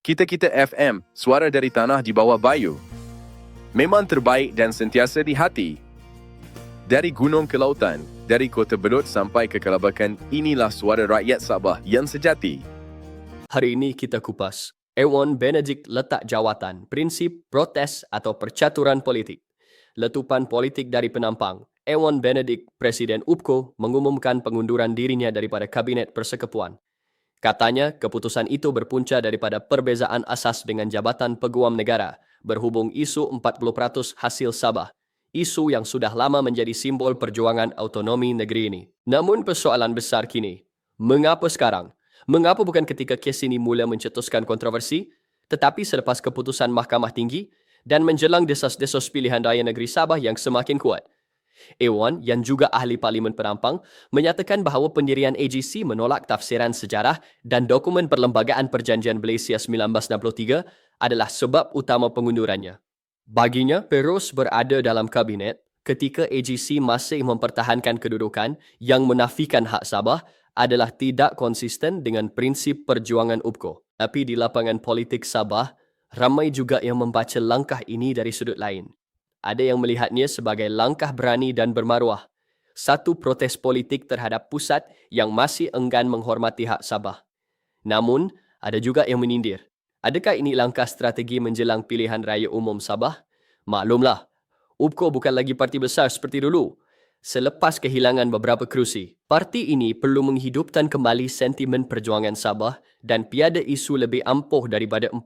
Kita-Kita FM, suara dari tanah di bawah bayu. Memang terbaik dan sentiasa di hati. Dari gunung ke lautan, dari kota Belud sampai ke Kelabakan, inilah suara rakyat Sabah yang sejati. Hari ini kita kupas, Ewan Benedict letak jawatan, prinsip, protes atau percaturan politik. Letupan politik dari penampang, Ewan Benedict, Presiden UPKO, mengumumkan pengunduran dirinya daripada Kabinet Persekutuan. Katanya, keputusan itu berpunca daripada perbezaan asas dengan Jabatan Peguam Negara, berhubung isu 40% hasil Sabah, isu yang sudah lama menjadi simbol perjuangan autonomi negeri ini. Namun persoalan besar kini, mengapa sekarang? Mengapa bukan ketika kes ini mula mencetuskan kontroversi, tetapi selepas keputusan Mahkamah Tinggi dan menjelang desas-desus pilihan raya negeri Sabah yang semakin kuat? Ewan, yang juga ahli Parlimen Penampang, menyatakan bahawa pendirian AGC menolak tafsiran sejarah dan dokumen Perlembagaan Perjanjian Malaysia 1963 adalah sebab utama pengundurannya. Baginya, terus berada dalam kabinet ketika AGC masih mempertahankan kedudukan yang menafikan hak Sabah adalah tidak konsisten dengan prinsip perjuangan UPKO. Tapi di lapangan politik Sabah, ramai juga yang membaca langkah ini dari sudut lain. Ada yang melihatnya sebagai langkah berani dan bermaruah. Satu protes politik terhadap pusat yang masih enggan menghormati hak Sabah. Namun, ada juga yang menyindir. Adakah ini langkah strategi menjelang pilihan raya umum Sabah? Maklumlah, UPKO bukan lagi parti besar seperti dulu. Selepas kehilangan beberapa kerusi, parti ini perlu menghidupkan kembali sentimen perjuangan Sabah dan piada isu lebih ampuh daripada 40%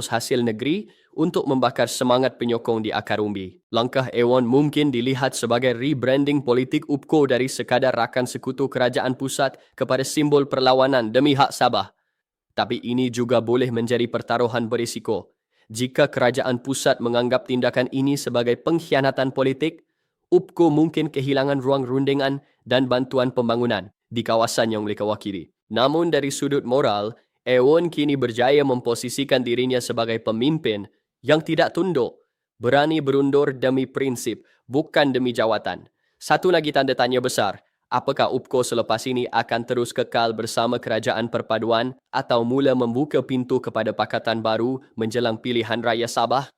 hasil negeri untuk membakar semangat penyokong di akar umbi. Langkah Ewan mungkin dilihat sebagai rebranding politik UPKO dari sekadar rakan sekutu kerajaan pusat kepada simbol perlawanan demi hak Sabah. Tapi ini juga boleh menjadi pertaruhan berisiko. Jika kerajaan pusat menganggap tindakan ini sebagai pengkhianatan politik, UPKO mungkin kehilangan ruang rundingan dan bantuan pembangunan di kawasan yang mereka wakili. Namun dari sudut moral, Ewan kini berjaya memposisikan dirinya sebagai pemimpin yang tidak tunduk, berani berundur demi prinsip, bukan demi jawatan. Satu lagi tanda tanya besar, apakah UPKO selepas ini akan terus kekal bersama kerajaan perpaduan atau mula membuka pintu kepada pakatan baru menjelang pilihan raya Sabah?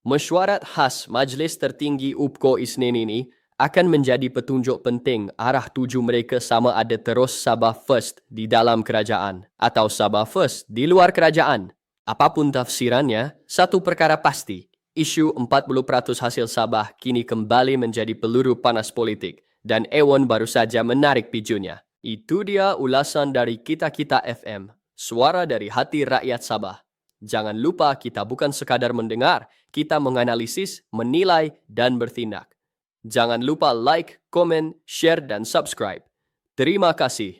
Mesyuarat khas Majlis Tertinggi UPKO Isnin ini akan menjadi petunjuk penting arah tuju mereka sama ada terus Sabah First di dalam kerajaan atau Sabah First di luar kerajaan. Apapun tafsirannya, satu perkara pasti, isu 40% hasil Sabah kini kembali menjadi peluru panas politik dan Ewan baru saja menarik pijunya. Itu dia ulasan dari Kita-Kita FM, suara dari hati rakyat Sabah. Jangan lupa kita bukan sekadar mendengar, kita menganalisis, menilai, dan bertindak. Jangan lupa like, komen, share, dan subscribe. Terima kasih.